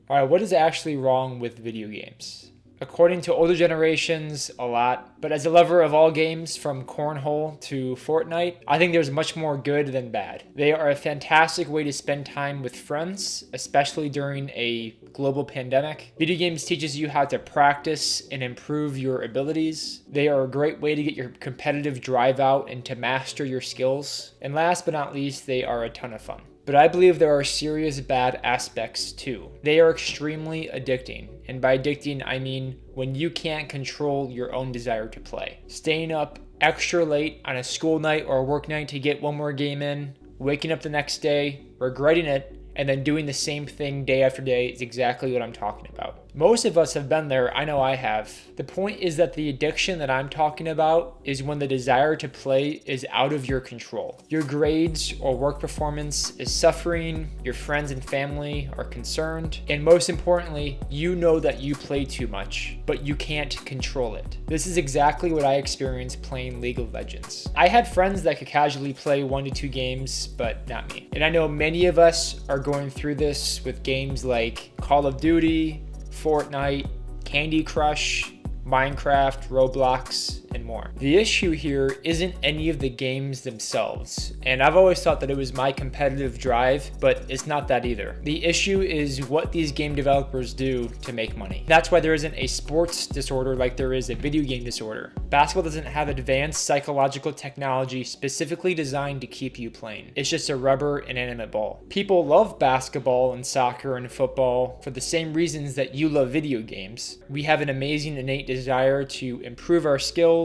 Alright, what is actually wrong with video games? According to older generations, a lot. But as a lover of all games, from cornhole to Fortnite, I think there's much more good than bad. They are a fantastic way to spend time with friends, especially during a global pandemic. Video games teaches you how to practice and improve your abilities. They are a great way to get your competitive drive out and to master your skills. And last but not least, they are a ton of fun. But I believe there are serious bad aspects too. They are extremely addicting. And by addicting, I mean when you can't control your own desire to play. Staying up extra late on a school night or a work night to get one more game in, waking up the next day, regretting it, and then doing the same thing day after day is exactly what I'm talking about. Most of us have been there. I know I have. The point is that the addiction that I'm talking about is when the desire to play is out of your control. Your grades or work performance is suffering, your friends and family are concerned, and most importantly, you know that you play too much, but you can't control it. This is exactly what I experienced playing League of Legends. I had friends that could casually play 1 to 2 games, but not me. And I know many of us are going through this with games like Call of Duty, Fortnite, Candy Crush, Minecraft, Roblox, and more. The issue here isn't any of the games themselves, and I've always thought that it was my competitive drive, but it's not that either. The issue is what these game developers do to make money. That's why there isn't a sports disorder like there is a video game disorder. Basketball doesn't have advanced psychological technology specifically designed to keep you playing. It's just a rubber inanimate ball. People love basketball and soccer and football for the same reasons that you love video games. We have an amazing innate desire to improve our skills,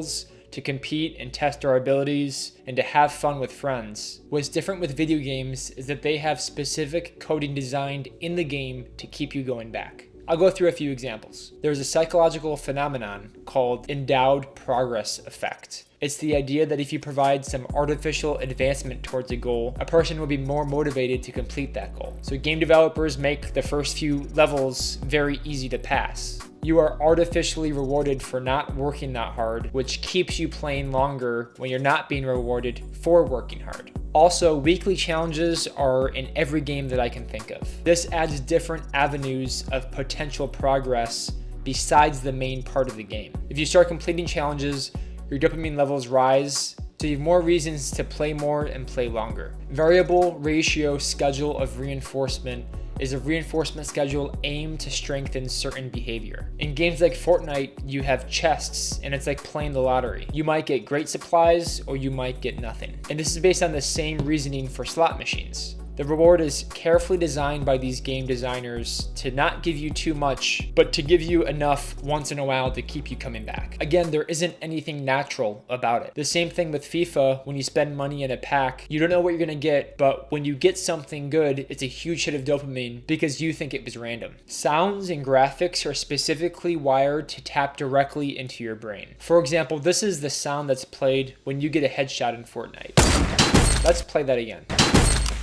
to compete and test our abilities, and to have fun with friends. What's different with video games is that they have specific coding designed in the game to keep you going back. I'll go through a few examples. There's a psychological phenomenon called endowed progress effect. It's the idea that if you provide some artificial advancement towards a goal, a person will be more motivated to complete that goal. So game developers make the first few levels very easy to pass. You are artificially rewarded for not working that hard, which keeps you playing longer when you're not being rewarded for working hard. Also, weekly challenges are in every game that I can think of. This adds different avenues of potential progress besides the main part of the game. If you start completing challenges, your dopamine levels rise, so you have more reasons to play more and play longer. Variable ratio schedule of reinforcement is a reinforcement schedule aimed to strengthen certain behavior. In games like Fortnite, you have chests, and it's like playing the lottery. You might get great supplies, or you might get nothing. And this is based on the same reasoning for slot machines. The reward is carefully designed by these game designers to not give you too much, but to give you enough once in a while to keep you coming back. Again, there isn't anything natural about it. The same thing with FIFA. When you spend money in a pack, you don't know what you're gonna get, but when you get something good, it's a huge hit of dopamine because you think it was random. Sounds and graphics are specifically wired to tap directly into your brain. For example, this is the sound that's played when you get a headshot in Fortnite. Let's play that again.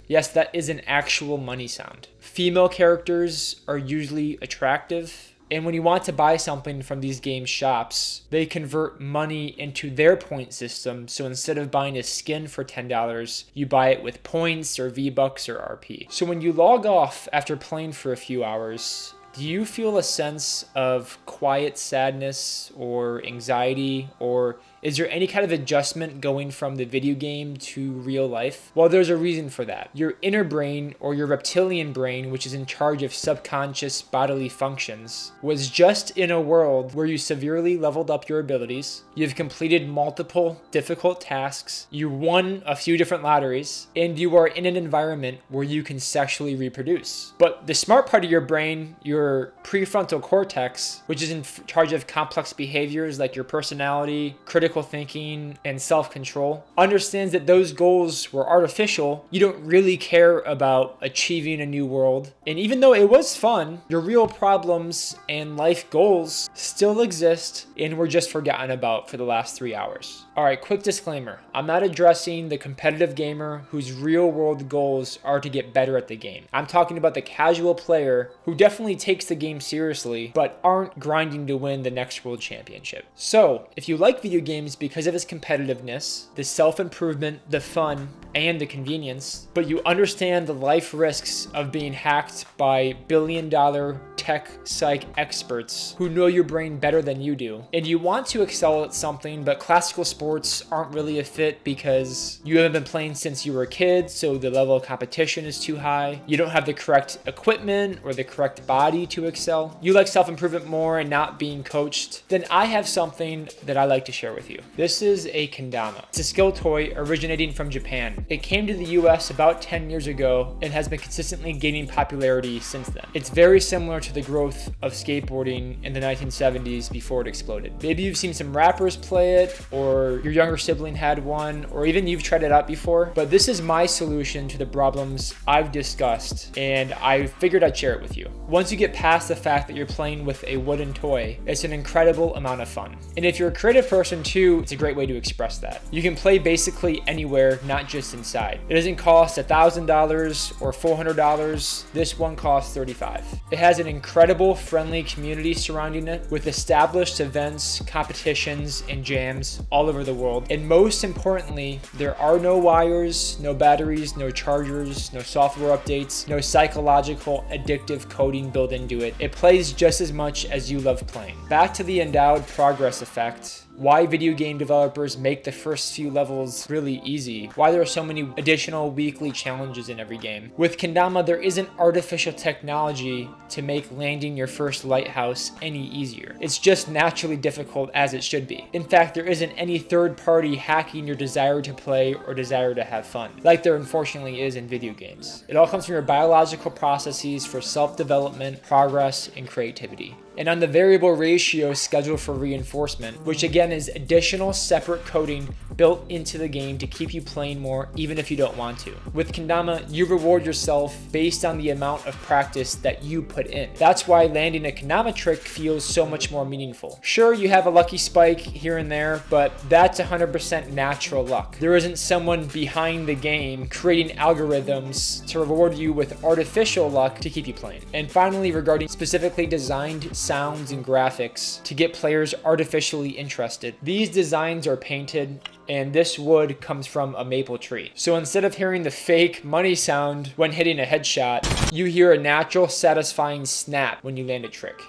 Yes, that is an actual money sound. Female characters are usually attractive, and when you want to buy something from these game shops, they convert money into their point system. So instead of buying a skin for $10, you buy it with points or V-Bucks or RP. So when you log off after playing for a few hours, do you feel a sense of quiet sadness or anxiety, or is there any kind of adjustment going from the video game to real life? Well, there's a reason for that. Your inner brain, or your reptilian brain, which is in charge of subconscious bodily functions, was just in a world where you severely leveled up your abilities, you've completed multiple difficult tasks, you won a few different lotteries, and you are in an environment where you can sexually reproduce. But the smart part of your brain, your prefrontal cortex, which is in charge of complex behaviors like your personality, critical thinking, and self-control, understands that those goals were artificial. You don't really care about achieving a new world. And even though it was fun, your real problems and life goals still exist and were just forgotten about for the last 3 hours. Alright, quick disclaimer. I'm not addressing the competitive gamer whose real world goals are to get better at the game. I'm talking about the casual player who definitely takes the game seriously, but aren't grinding to win the next world championship. So, if you like video games because of its competitiveness, the self-improvement, the fun, and the convenience, but you understand the life risks of being hacked by billion-dollar tech psych experts who know your brain better than you do, and you want to excel at something, but classical sports aren't really a fit because you haven't been playing since you were a kid, so the level of competition is too high, you don't have the correct equipment or the correct body to excel, you like self-improvement more and not being coached, then I have something that I like to share with you. This is a Kendama. It's a skill toy originating from Japan. It came to the US about 10 years ago and has been consistently gaining popularity since then. It's very similar to the growth of skateboarding in the 1970s before it exploded. Maybe you've seen some rappers play it, or your younger sibling had one, or even you've tried it out before, but this is my solution to the problems I've discussed, and I figured I'd share it with you. Once you get past the fact that you're playing with a wooden toy, it's an incredible amount of fun. And if you're a creative person too, it's a great way to express that. You can play basically anywhere, not just inside. It doesn't cost $1,000 or $400. This one costs $35. It has an incredible friendly community surrounding it with established events, competitions, and jams all over the world. And most importantly, there are no wires, no batteries, no chargers, no software updates, no psychological addictive coding built into it. It plays just as much as you love playing. Back to the endowed progress effect. Why video game developers make the first few levels really easy, why there are so many additional weekly challenges in every game. With Kendama, there isn't artificial technology to make landing your first lighthouse any easier. It's just naturally difficult as it should be. In fact, there isn't any third party hacking your desire to play or desire to have fun, like there unfortunately is in video games. It all comes from your biological processes for self-development, progress, and creativity. And on the variable ratio scheduled for reinforcement, which again is additional separate coding built into the game to keep you playing more even if you don't want to. With Kendama, you reward yourself based on the amount of practice that you put in. That's why landing a Kendama trick feels so much more meaningful. Sure, you have a lucky spike here and there, but that's 100% natural luck. There isn't someone behind the game creating algorithms to reward you with artificial luck to keep you playing. And finally, regarding specifically designed sounds and graphics to get players artificially interested. These designs are painted, and this wood comes from a maple tree. So instead of hearing the fake money sound when hitting a headshot, you hear a natural, satisfying snap when you land a trick.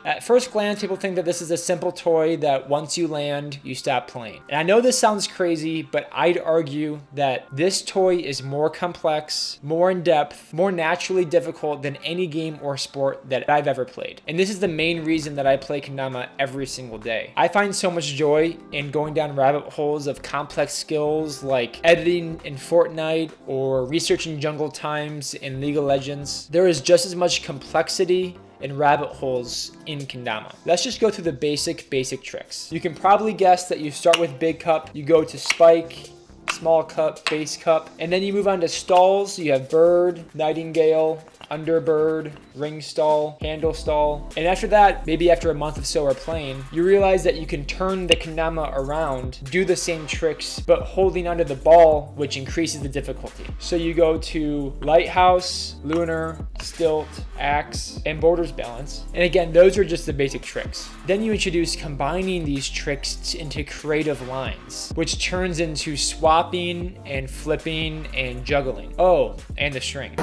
At first glance, people think that this is a simple toy that once you land, you stop playing. And I know this sounds crazy, but I'd argue that this toy is more complex, more in-depth, more naturally difficult than any game or sport that I've ever played. And this is the main reason that I play Kendama every single day. I find so much joy in going down rabbit holes of complex skills like editing in Fortnite or researching jungle times in League of Legends. There is just as much complexity and rabbit holes in Kendama. Let's just go through the basic tricks. You can probably guess that you start with big cup, you go to spike, small cup, base cup, and then you move on to stalls. You have bird, nightingale, underbird, ring stall, handle stall. And after that, maybe after a month or so of playing, you realize that you can turn the Kendama around, do the same tricks, but holding onto the ball, which increases the difficulty. So you go to lighthouse, lunar, stilt, axe, and borders balance. And again, those are just the basic tricks. Then you introduce combining these tricks into creative lines, which turns into swapping and flipping and juggling. Oh, and the string.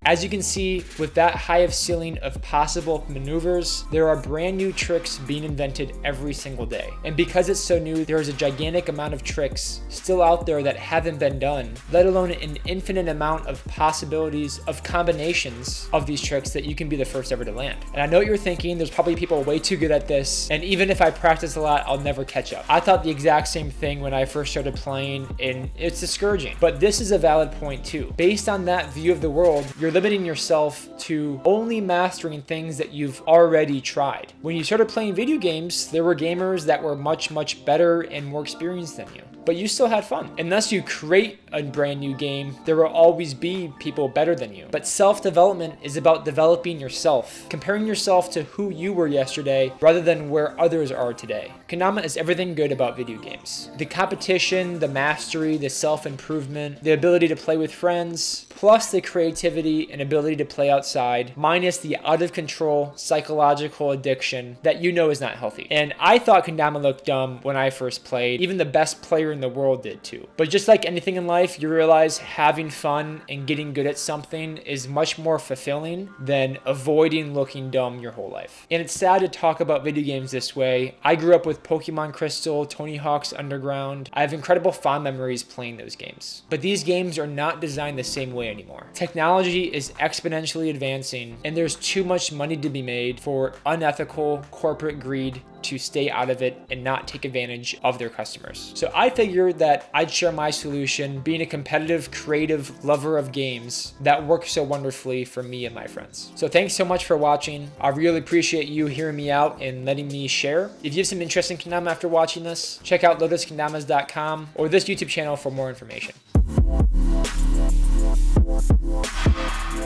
As you can see, with that high of ceiling of possible maneuvers, there are brand new tricks being invented every single day. And because it's so new, there is a gigantic amount of tricks still out there that haven't been done, let alone an infinite amount of possibilities of combinations of these tricks that you can be the first ever to land. And I know what you're thinking, there's probably people way too good at this, and even if I practice a lot, I'll never catch up. I thought the exact same thing when I first started playing, and it's discouraging. But this is a valid point too. Based on that view of the world, you're limited limiting yourself to only mastering things that you've already tried. When you started playing video games, there were gamers that were much, much better and more experienced than you, but you still had fun. Unless you create a brand new game, there will always be people better than you. But self-development is about developing yourself, comparing yourself to who you were yesterday rather than where others are today. Kendama is everything good about video games. The competition, the mastery, the self-improvement, the ability to play with friends, plus the creativity and ability to play outside, minus the out-of-control psychological addiction that you know is not healthy. And I thought Kendama looked dumb when I first played. Even the best player in the world did too. But just like anything in life, you realize having fun and getting good at something is much more fulfilling than avoiding looking dumb your whole life. And it's sad to talk about video games this way. I grew up with Pokemon Crystal, Tony Hawk's Underground. I have incredible fond memories playing those games. But these games are not designed the same way anymore. Technology is exponentially advancing, and there's too much money to be made for unethical corporate greed to stay out of it and not take advantage of their customers. So I figured that I'd share my solution, being a competitive, creative lover of games that works so wonderfully for me and my friends. So thanks so much for watching. I really appreciate you hearing me out and letting me share. If you have some interest in Kendama after watching this, check out lotuskendamas.com or this YouTube channel for more information.